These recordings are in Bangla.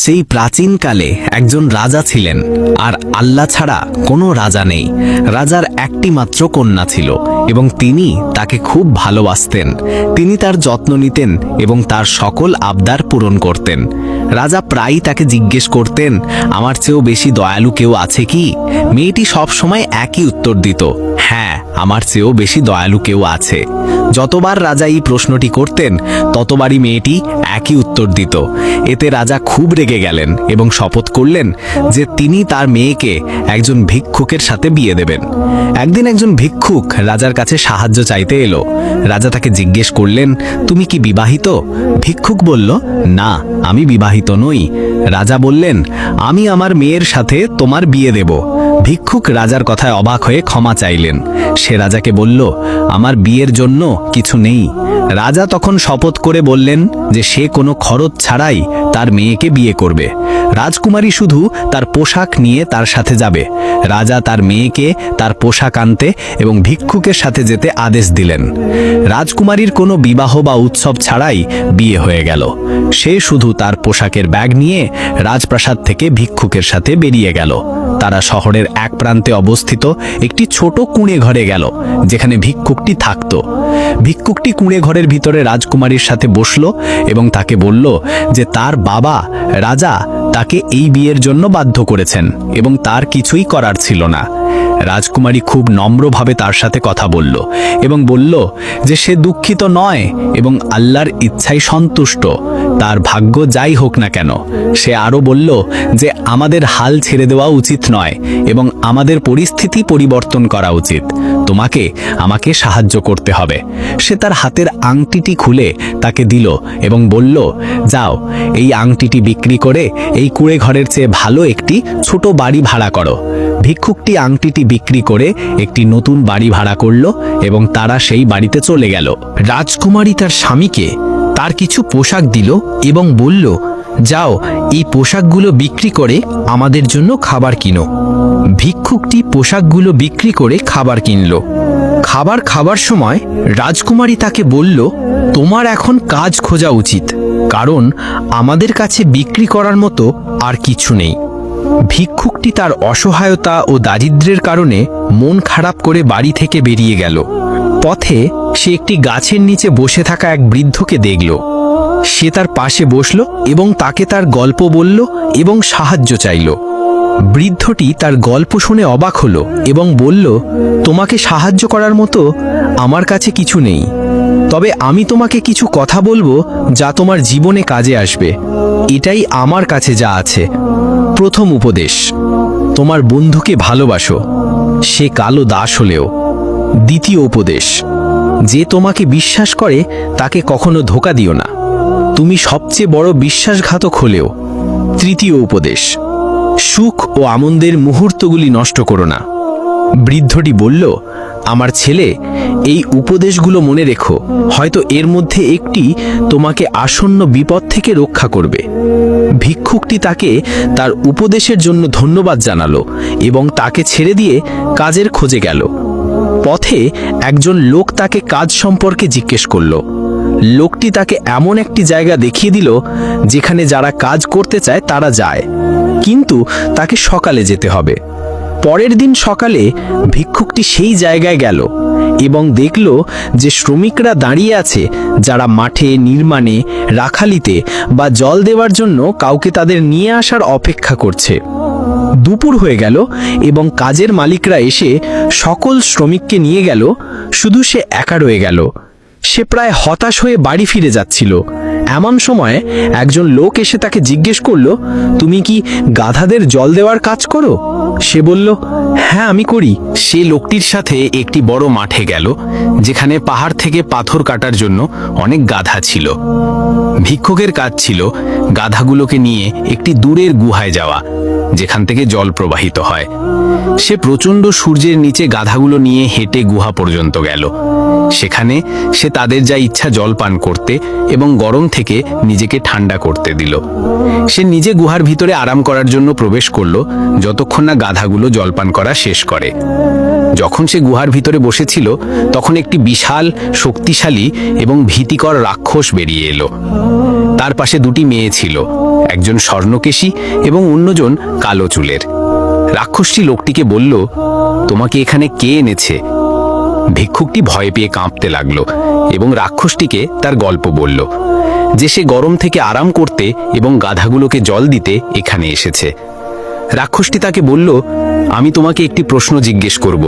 সেই প্রাচীনকালে একজন রাজা ছিলেন, আর আল্লাহ ছাড়া কোনো রাজা নেই। রাজার একটি মাত্র কন্যা ছিল এবং তিনি তাকে খুব ভালোবাসতেন। তিনি তার যত্ন নিতেন এবং তার সকল আবদার পূরণ করতেন। রাজা প্রায়ই তাকে জিজ্ঞেস করতেন, আমার চেয়েও বেশি দয়ালু কেউ আছে কি? মেয়েটি সবসময় একই উত্তর দিত, হ্যাঁ, আমার চেয়েও বেশি দয়ালু কেউ আছে। যতবার রাজা এই প্রশ্নটি করতেন ততবারই মেয়েটি একই উত্তর দিত। এতে রাজা খুব রেগে গেলেন এবং শপথ করলেন যে তিনি তার মেয়েকে একজন ভিক্ষুকের সাথে বিয়ে দেবেন। একদিন একজন ভিক্ষুক রাজার কাছে সাহায্য চাইতে এলো। রাজা তাকে জিজ্ঞেস করলেন, তুমি কি বিবাহিত? ভিক্ষুক বলল, না, আমি বিবাহিত নই। রাজা বললেন, আমি আমার মেয়ের সাথে তোমার বিয়ে দেব। ভিক্ষুক রাজার কথায় অবাক হয়ে ক্ষমা চাইলেন। সে রাজাকে বলল, আমার বিয়ের জন্য কিছু নেই। রাজা তখন শপথ করে বললেন যে সে কোনো খরচ ছাড়াই তার মেয়েকে বিয়ে করবে। রাজকুমারী শুধু তার পোশাক নিয়ে তার সাথে যাবে। রাজা তার মেয়েকে তার পোশাক আনতে এবং ভিক্ষুকের সাথে যেতে আদেশ দিলেন। রাজকুমারীর কোনো বিবাহ বা উৎসব ছাড়াই বিয়ে হয়ে গেল। সে শুধু তার পোশাকের ব্যাগ নিয়ে রাজপ্রাসাদ থেকে ভিক্ষুকের সাথে বেরিয়ে গেল। তারা শহরের এক প্রান্তে অবস্থিত একটি ছোট কুঁড়ে ঘরে গেল, যেখানে ভিক্ষুকটি থাকত। ভিক্ষুকটি কুঁড়ে ঘরের ভিতরে রাজকুমারীর সাথে বসল এবং তাকে বলল যে তার বাবা রাজা তাকে এই বিয়ের জন্য বাধ্য করেছেন এবং তার কিছুই করার ছিল না। রাজকুমারী খুব নম্রভাবে তার সাথে কথা বলল এবং বলল যে সে দুঃখিত নয় এবং আল্লাহর ইচ্ছায় সন্তুষ্ট, তার ভাগ্য যাই হোক না কেন। সে আরও বলল যে আমাদের হাল ছেড়ে দেওয়া উচিত নয় এবং আমাদের পরিস্থিতি পরিবর্তন করা উচিত। তোমাকে আমাকে সাহায্য করতে হবে। সে তার হাতের আংটিটি খুলে তাকে দিল এবং বলল, যাও, এই আংটিটি বিক্রি করে এই কুঁড়ে ঘরের চেয়ে ভালো একটি ছোট বাড়ি ভাড়া করো। ভিক্ষুকটি আংটিটি বিক্রি করে একটি নতুন বাড়ি ভাড়া করল এবং তারা সেই বাড়িতে চলে গেল। রাজকুমারী তার স্বামীকে তার কিছু পোশাক দিল এবং বলল, যাও, এই পোশাকগুলো বিক্রি করে আমাদের জন্য খাবার কিনো। ভিক্ষুকটি পোশাকগুলো বিক্রি করে খাবার কিনল। খাবার খাবার সময় রাজকুমারী তাকে বলল, তোমার এখন কাজ খোঁজা উচিত, কারণ আমাদের কাছে বিক্রি করার মতো আর কিছু নেই। ভিক্ষুকটি তার অসহায়তা ও দারিদ্র্যের কারণে মন খারাপ করে বাড়ি থেকে বেরিয়ে গেল। পথে সে একটি গাছের নিচে বসে থাকা এক বৃদ্ধকে দেখল। সে তার পাশে বসল এবং তাকে তার গল্প বলল এবং সাহায্য চাইল। বৃদ্ধটি তার গল্প শুনে অবাক হলো এবং বলল, তোমাকে সাহায্য করার মতো আমার কাছে কিছু নেই, তবে আমি তোমাকে কিছু কথা বলবো যা তোমার জীবনে কাজে আসবে। এটাই আমার কাছে যা আছে। প্রথম উপদেশ, তোমার বন্ধুকে ভালোবাসো, সে কালো দাস হলেও। দ্বিতীয় উপদেশ, যে তোমাকে বিশ্বাস করে তাকে কখনো ধোঁকা দিও না, তুমি সবচেয়ে বড় বিশ্বাসঘাতক হলেও। তৃতীয় উপদেশ, সুখ ও আনন্দের মুহূর্তগুলি নষ্ট করো না। বৃদ্ধটি বলল, আমার ছেলে, এই উপদেশগুলো মনে রেখো, হয়তো এর মধ্যে একটি তোমাকে আসন্ন বিপদ থেকে রক্ষা করবে। ভিক্ষুকটি তাকে তার উপদেশের জন্য ধন্যবাদ জানালো এবং তাকে ছেড়ে দিয়ে কাজের খোঁজে গেল। পথে একজন লোক তাকে কাজ সম্পর্কে জিজ্ঞেস করল। লোকটি তাকে এমন একটি জায়গা দেখিয়ে দিল যেখানে যারা কাজ করতে চায় তারা যায়, কিন্তু তাকে সকালে যেতে হবে। পরের দিন সকালে ভিক্ষুকটি সেই জায়গায় গেল এবং দেখল যে শ্রমিকরা দাঁড়িয়ে আছে, যারা মাঠে, নির্মাণে, রাখালিতে বা জল দেওয়ার জন্য কাউকে তাদের নিয়ে আসার অপেক্ষা করছে। দুপুর হয়ে গেল এবং কাজের মালিকরা এসে সকল শ্রমিককে নিয়ে গেল, শুধু সে একা রয়ে গেল। সে প্রায় হতাশ হয়ে বাড়ি ফিরে যাচ্ছিল। এমন সময় একজন লোক এসে তাকে জিজ্ঞেস করল, তুমি কি গাধাদের জল দেওয়ার কাজ করো? সে বলল, হ্যাঁ, আমি করি। সে লোকটির সাথে একটি বড় মাঠে গেল, যেখানে পাহাড় থেকে পাথর কাটার জন্য অনেক গাধা ছিল। ভিক্ষুকের কাজ ছিল গাধাগুলোকে নিয়ে একটি দূরের গুহায় যাওয়া, যেখান থেকে জল প্রবাহিত হয়। সে প্রচণ্ড সূর্যের নিচে গাধাগুলো নিয়ে হেঁটে গুহা পর্যন্ত গেল। সেখানে সে তাদের যা ইচ্ছা জল পান করতে এবং গরম থেকে নিজেকে ঠান্ডা করতে দিল। সে নিজে গুহার ভিতরে আরাম করার জন্য প্রবেশ করল, যতক্ষণ না গাধাগুলো জলপান করা শেষ করে। যখন সে গুহার ভিতরে বসেছিল তখন একটি বিশাল, শক্তিশালী এবং ভীতিকর রাক্ষস বেরিয়ে এলো। তার পাশে দুটি মেয়ে ছিল, একজন স্বর্ণকেশী এবং অন্যজন কালো চুলের। রাক্ষসটি লোকটিকে বলল, তোমাকে এখানে কে এনেছে? ভিক্ষুকটি ভয় পেয়ে কাঁপতে লাগলো এবং রাক্ষসটিকে তার গল্প বলল, যে সে গরম থেকে আরাম করতে এবং গাধাগুলোকে জল দিতে এখানে এসেছে। রাক্ষসটি তাকে বলল, আমি তোমাকে একটি প্রশ্ন জিজ্ঞেস করব,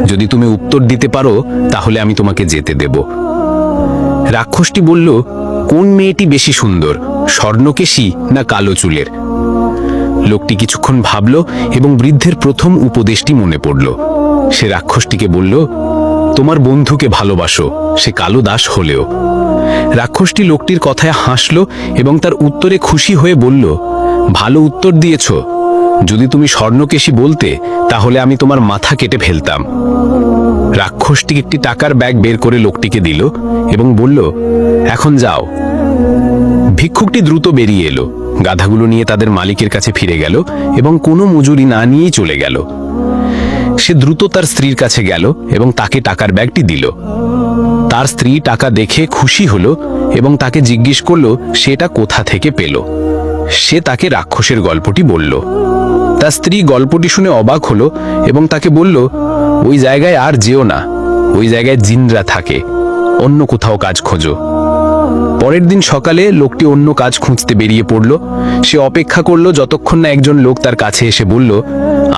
যদি তুমি উত্তর দিতে পারো তাহলে আমি তোমাকে যেতে দেব। রাক্ষসটি বলল, কোন মেয়েটি বেশি সুন্দর, স্বর্ণকেশী না কালো চুলের? লোকটি কিছুক্ষণ ভাবল এবং বৃদ্ধের প্রথম উপদেশটি মনে পড়ল। সে রাক্ষসটিকে বলল, তোমার বন্ধুকে ভালোবাসো, সে কালো দাস হলেও। রাক্ষসটি লোকটির কথায় হাসল এবং তার উত্তরে খুশি হয়ে বলল, ভালো উত্তর দিয়েছ। যদি তুমি স্বর্ণকেশী বলতে তাহলে আমি তোমার মাথা কেটে ফেলতাম। রাক্ষসটি একটি টাকার ব্যাগ বের করে লোকটিকে দিল এবং বলল, এখন যাও। ভিক্ষুকটি দ্রুত বেরিয়ে এলো, গাধাগুলো নিয়ে তাদের মালিকের কাছে ফিরে গেল এবং কোনো মজুরি না নিয়েই চলে গেল। সে দ্রুত তার স্ত্রীর কাছে গেল এবং তাকে টাকার ব্যাগটি দিল। তার স্ত্রী টাকা দেখে খুশি হলো এবং তাকে জিজ্ঞেস করলো সেটা কোথা থেকে পেল। সে তাকে রাক্ষসের গল্পটি বলল। তার স্ত্রী গল্পটি শুনে অবাক হলো এবং তাকে বলল, ওই জায়গায় আর যেও না, ওই জায়গায় জিনরা থাকে, অন্য কোথাও কাজ খোঁজো। পরের দিন সকালে লোকটি অন্য কাজ খুঁজতে বেরিয়ে পড়ল। সে অপেক্ষা করলো যতক্ষণ না একজন লোক তার কাছে এসে বলল,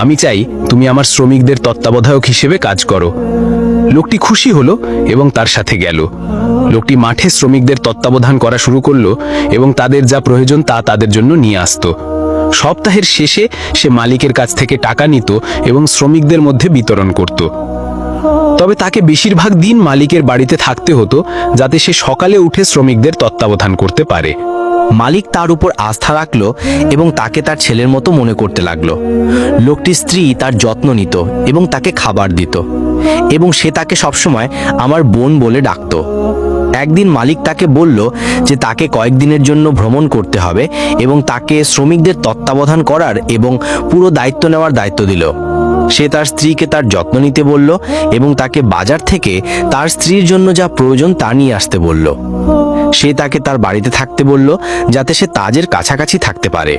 আমি চাই তুমি আমার শ্রমিকদের তত্ত্বাবধায়ক হিসেবে কাজ করো। লোকটি খুশি হলো এবং তার সাথে গেল। লোকটি মাঠে শ্রমিকদের তত্ত্বাবধান করা শুরু করলো এবং তাদের যা প্রয়োজন তা তাদের জন্য নিয়ে আসতো। সপ্তাহের শেষে সে মালিকের কাছ থেকে টাকা নিত এবং শ্রমিকদের মধ্যে বিতরণ করত। তবে তাকে বেশিরভাগ দিন মালিকের বাড়িতে থাকতে হতো, যাতে সে সকালে উঠে শ্রমিকদের তত্ত্বাবধান করতে পারে। মালিক তার উপর আস্থা রাখল এবং তাকে তার ছেলের মতো মনে করতে লাগলো। লোকটির স্ত্রী তার যত্ন নিত এবং তাকে খাবার দিত এবং সে তাকে সবসময় আমার বোন বলে ডাকত। একদিন মালিক তাকে বলল যে তাকে কয়েকদিনের জন্য ভ্রমণ করতে হবে এবং তাকে শ্রমিকদের তত্ত্বাবধান করার এবং পুরো দায়িত্ব নেওয়ার দায়িত্ব দিল। সে তার স্ত্রীকে তার যত্ন নিতে বলল এবং তাকে বাজার থেকে তার স্ত্রীর জন্য যা প্রয়োজন তা নিয়ে আসতে বলল। সে তাকে তার বাড়িতে থাকতে বলল, যাতে সে তাজের কাছাকাছি থাকতে পারে।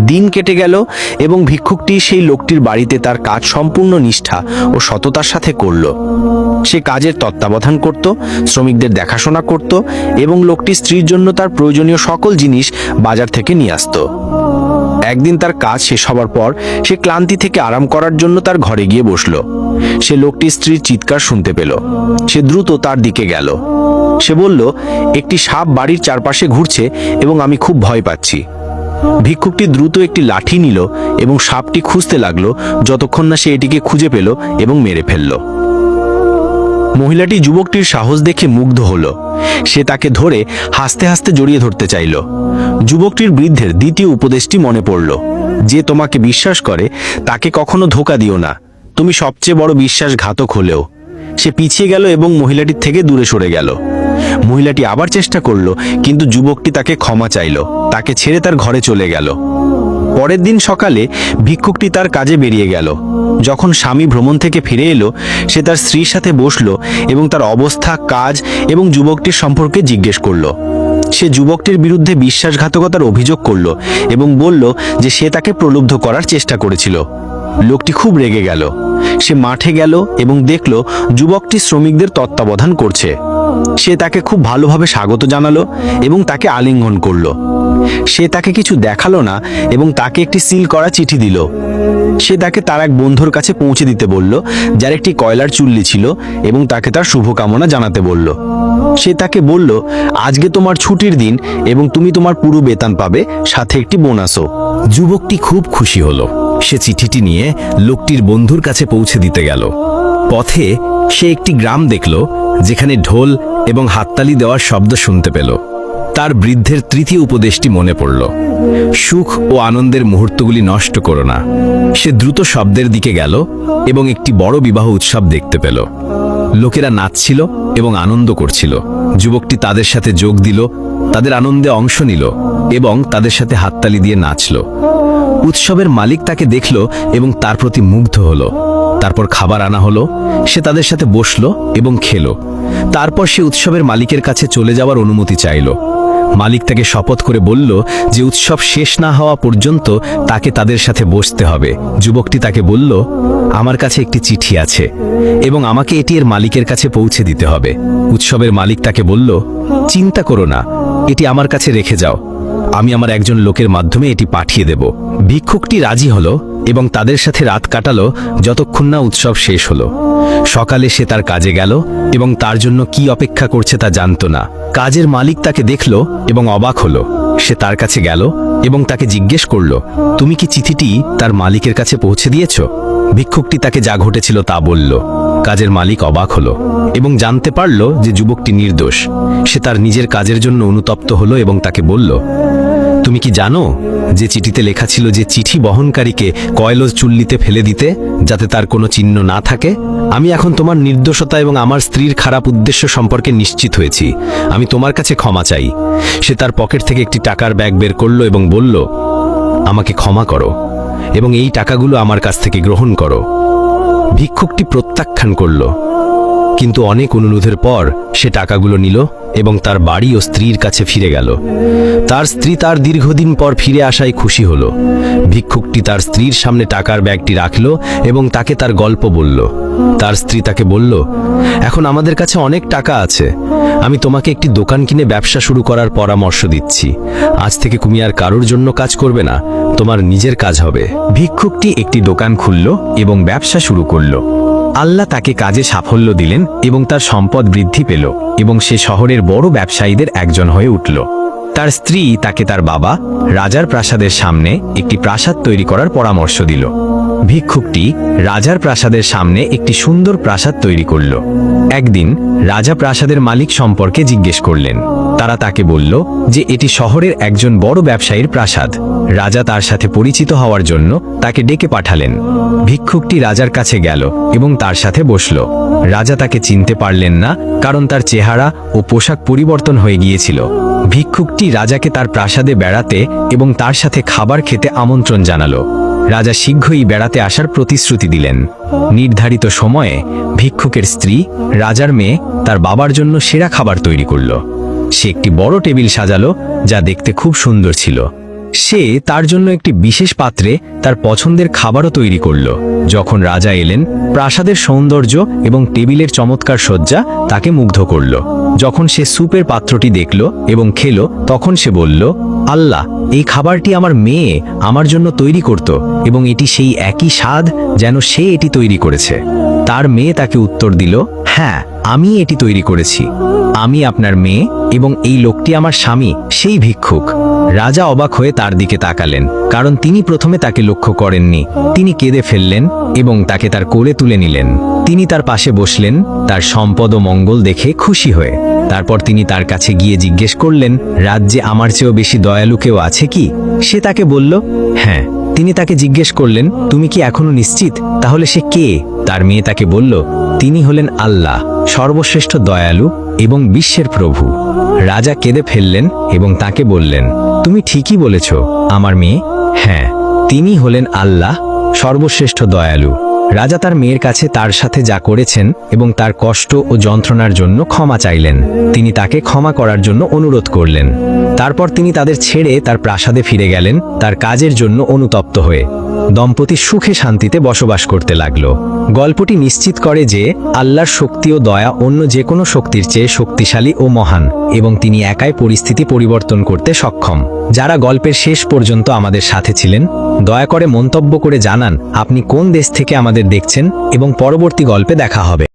দিন কেটে গেল এবং ভিক্ষুকটি সেই লোকটির বাড়িতে তার কাজ সম্পূর্ণ নিষ্ঠা ও সততার সাথে করল। সে কাজের তত্ত্বাবধান করত, শ্রমিকদের দেখাশোনা করত এবং লোকটির স্ত্রীর জন্য তার প্রয়োজনীয় সকল জিনিস বাজার থেকে নিয়ে আসত। একদিন তার কাজ শেষ হবার পর সে ক্লান্তি থেকে আরাম করার জন্য তার ঘরে গিয়ে বসল। সে লোকটির স্ত্রীর চিৎকার শুনতে পেল। সে দ্রুত তার দিকে গেল। সে বলল, একটি সাপ বাড়ির চারপাশে ঘুরছে এবং আমি খুব ভয় পাচ্ছি। ভিক্ষুকটি দ্রুত একটি লাঠি নিল এবং সাপটি খুঁজতে লাগলো যতক্ষণ না সে এটিকে খুঁজে পেল এবং মেরে ফেলল। মহিলাটি যুবকটির সাহস দেখে মুগ্ধ হলো। সে তাকে ধরে হাসতে হাসতে জড়িয়ে ধরতে চাইল। যুবকটির বৃদ্ধের দ্বিতীয় উপদেশটি মনে পড়ল, যে তোমাকে বিশ্বাস করে তাকে কখনো ধোঁকা দিও না, তুমি সবচেয়ে বড় বিশ্বাসঘাতক হলেও। সে পিছিয়ে গেল এবং মহিলাটির থেকে দূরে সরে গেল। মহিলাটি আবার চেষ্টা করলো, কিন্তু যুবকটি তাকে ক্ষমা চাইল, তাকে ছেড়ে তার ঘরে চলে গেল। পরের দিন সকালে ভিক্ষুকটি তার কাজে বেরিয়ে গেল। যখন স্বামী ভ্রমণ থেকে ফিরে এলো, সে তার স্ত্রীর সাথে বসলো এবং তার অবস্থা, কাজ এবং যুবকটির সম্পর্কে জিজ্ঞেস করলো। সে যুবকটির বিরুদ্ধে বিশ্বাসঘাতকতার অভিযোগ করলো এবং বলল যে সে তাকে প্রলুব্ধ করার চেষ্টা করেছিল। লোকটি খুব রেগে গেল। সে মাঠে গেল এবং দেখল যুবকটি শ্রমিকদের তত্ত্বাবধান করছে। সে তাকে খুব ভালোভাবে স্বাগত জানালো এবং তাকে আলিঙ্গন করলো। সে তাকে কিছু দেখালো না এবং তাকে একটি সিল করা চিঠি দিল। সে তাকে তার এক বন্ধুর কাছে পৌঁছে দিতে বলল, যার একটি কয়লার চুল্লি ছিল, এবং তাকে তার শুভকামনা জানাতে বলল। সে তাকে বলল, আজকে তোমার ছুটির দিন এবং তুমি তোমার পুরো বেতন পাবে, সাথে একটি বোনাসও। যুবকটি খুব খুশি হলো। সে চিঠিটি নিয়ে লোকটির বন্ধুর কাছে পৌঁছে দিতে গেল। পথে সে একটি গ্রাম দেখল যেখানে ঢোল এবং হাততালি দেওয়ার শব্দ শুনতে পেল। তার বৃদ্ধের তৃতীয় উপদেশটি মনে পড়ল, সুখ ও আনন্দের মুহূর্তগুলি নষ্ট করো না। সে দ্রুত শব্দের দিকে গেল এবং একটি বড় বিবাহ উৎসব দেখতে পেল। লোকেরা নাচছিল এবং আনন্দ করছিল। যুবকটি তাদের সাথে যোগ দিল, তাদের আনন্দে অংশ নিল এবং তাদের সাথে হাততালি দিয়ে নাচল। উৎসবের মালিক তাকে দেখল এবং তার প্রতি মুগ্ধ হল। তারপর খাবার আনা হলো, সে তাদের সাথে বসলো এবং খেলো। তারপর সে উৎসবের মালিকের কাছে চলে যাওয়ার অনুমতি চাইল। মালিক তাকে শপথ করে বলল যে উৎসব শেষ না হওয়া পর্যন্ত তাকে তাদের সাথে বসতে হবে। যুবকটি তাকে বলল, আমার কাছে একটি চিঠি আছে এবং আমাকে এটি এর মালিকের কাছে পৌঁছে দিতে হবে। উৎসবের মালিক তাকে বলল, চিন্তা করো না, এটি আমার কাছে রেখে যাও, আমি আমার একজন লোকের মাধ্যমে এটি পাঠিয়ে দেব। ভিক্ষুকটি রাজি হলো এবং তাদের সাথে রাত কাটালো যতক্ষণ না উৎসব শেষ হলো। সকালে সে তার কাজে গেল এবং তার জন্য কি অপেক্ষা করছে তা জানত না। কাজের মালিক তাকে দেখল এবং অবাক হলো। সে তার কাছে গেল এবং তাকে জিজ্ঞেস করল, তুমি কি চিঠিটি তার মালিকের কাছে পৌঁছে দিয়েছ? ভিক্ষুকটি তাকে যা ঘটেছিল তা বলল। কাজের মালিক অবাক হলো এবং জানতে পারল যে যুবকটি নির্দোষ। সে তার নিজের কাজের জন্য অনুতপ্ত হলো এবং তাকে বলল, তুমি কি জানো যে চিঠিতে লেখা ছিল যে চিঠি বহনকারীকে কয়লা চুল্লিতে ফেলে দিতে, যাতে তার কোনো চিহ্ন না থাকে? আমি এখন তোমার নির্দোষতা এবং আমার স্ত্রীর খারাপ উদ্দেশ্য সম্পর্কে নিশ্চিত হয়েছি। আমি তোমার কাছে ক্ষমা চাই। সে তার পকেট থেকে একটি টাকার ব্যাগ বের করলো এবং বলল, আমাকে ক্ষমা করো এবং এই টাকাগুলো আমার কাছ থেকে গ্রহণ করো। ভিক্ষুকটি প্রত্যাখ্যান করল, কিন্তু অনেক অনুরোধের পর সে টাকাগুলো নিল এবং তার বাড়ি ও স্ত্রীর কাছে ফিরে গেল। তার স্ত্রী তার দীর্ঘদিন পর ফিরে আসায় খুশি হলো। ভিক্ষুকটি তার স্ত্রীর সামনে টাকার ব্যাগটি রাখল এবং তাকে তার গল্প বলল। তার স্ত্রী তাকে বলল, এখন আমাদের কাছে অনেক টাকা আছে, আমি তোমাকে একটি দোকান কিনে ব্যবসা শুরু করার পরামর্শ দিচ্ছি। আজ থেকে তুমি আর কারোর জন্য কাজ করবে না, তোমার নিজের কাজ হবে। ভিক্ষুকটি একটি দোকান খুলল এবং ব্যবসা শুরু করল। আল্লাহ তাকে কাজে সাফল্য দিলেন এবং তার সম্পদ বৃদ্ধি পেল এবং সে শহরের বড় ব্যবসায়ীদের একজন হয়ে উঠল। তার স্ত্রী তাকে তার বাবা রাজার প্রাসাদের সামনে একটি প্রাসাদ তৈরি করার পরামর্শ দিল। ভিক্ষুকটি রাজার প্রাসাদের সামনে একটি সুন্দর প্রাসাদ তৈরি করল। একদিন রাজা প্রাসাদের মালিক সম্পর্কে জিজ্ঞেস করলেন। তারা তাকে বলল যে এটি শহরের একজন বড় ব্যবসায়ীর প্রাসাদ। রাজা তার সাথে পরিচিত হওয়ার জন্য তাকে ডেকে পাঠালেন। ভিক্ষুকটি রাজার কাছে গেল এবং তার সাথে বসল। রাজা তাকে চিনতে পারলেন না, কারণ তার চেহারা ও পোশাক পরিবর্তন হয়ে গিয়েছিল। ভিক্ষুকটি রাজাকে তার প্রাসাদে বেড়াতে এবং তার সাথে খাবার খেতে আমন্ত্রণ জানালো। রাজা শীঘ্রই বেড়াতে আসার প্রতিশ্রুতি দিলেন। নির্ধারিত সময়ে ভিক্ষুকের স্ত্রী রাজার মেয়ে তার বাবার জন্য সেরা খাবার তৈরি করল। সে একটি বড় টেবিল সাজালো যা দেখতে খুব সুন্দর ছিল। সে তার জন্য একটি বিশেষ পাত্রে তার পছন্দের খাবারও তৈরি করল। যখন রাজা এলেন, প্রাসাদের সৌন্দর্য এবং টেবিলের চমৎকার সজ্জা তাকে মুগ্ধ করল। যখন সে স্যুপের পাত্রটি দেখল এবং খেল, তখন সে বলল, আল্লাহ, এই খাবারটি আমার মেয়ে আমার জন্য তৈরি করত এবং এটি সেই একই স্বাদ যেন সে এটি তৈরি করেছে। তার মেয়ে তাকে উত্তর দিল, হ্যাঁ, আমি এটি তৈরি করেছি। আমি আপনার মেয়ে এবং এই লোকটি আমার স্বামী, সেই ভিক্ষুক। রাজা অবাক হয়ে তার দিকে তাকালেন, কারণ তিনি প্রথমে তাকে লক্ষ্য করেননি। তিনি কেঁদে ফেললেন এবং তাকে তার কোলে তুলে নিলেন। তিনি তার পাশে বসলেন, তার সম্পদ ও মঙ্গল দেখে খুশি হয়ে। তারপর তিনি তার কাছে গিয়ে জিজ্ঞেস করলেন, রাজ্যে আমার চেয়েও বেশি দয়ালু কেউ আছে কি? সে তাকে বলল, হ্যাঁ। তিনি তাকে জিজ্ঞেস করলেন, তুমি কি এখনো নিশ্চিত? তাহলে সে কে? তার মেয়ে তাকে বলল, তিনি হলেন আল্লাহ, সর্বশ্রেষ্ঠ দয়ালু এবং বিশ্বের প্রভু। রাজা কেঁদে ফেললেন এবং তাকে বললেন, তুমি ঠিকই বলেছ আমার মেয়ে। হ্যাঁ, তিনি হলেন আল্লাহ, সর্বশ্রেষ্ঠ দয়ালু। রাজা তার মেয়ের কাছে তার সাথে যা করেছেন এবং তার কষ্ট ও যন্ত্রণার জন্য ক্ষমা চাইলেন। তিনি তাকে ক্ষমা করার জন্য অনুরোধ করলেন। তারপর তিনি তাদের ছেড়ে তার প্রাসাদে ফিরে গেলেন, তার কাজের জন্য অনুতপ্ত হয়ে। দম্পতি সুখে শান্তিতে বসবাস করতে লাগলো। গল্পটি নিশ্চিত করে যে আল্লাহর শক্তি ও দয়া অন্য যে কোনো শক্তির চেয়ে শক্তিশালী ও মহান, এবং তিনি একাই পরিস্থিতি পরিবর্তন করতে সক্ষম। যারা গল্পের শেষ পর্যন্ত আমাদের সাথে ছিলেন, দয়া করে মন্তব্য করে জানান আপনি কোন দেশ থেকে আমাদের দেখছেন, এবং পরবর্তী গল্পে দেখা হবে।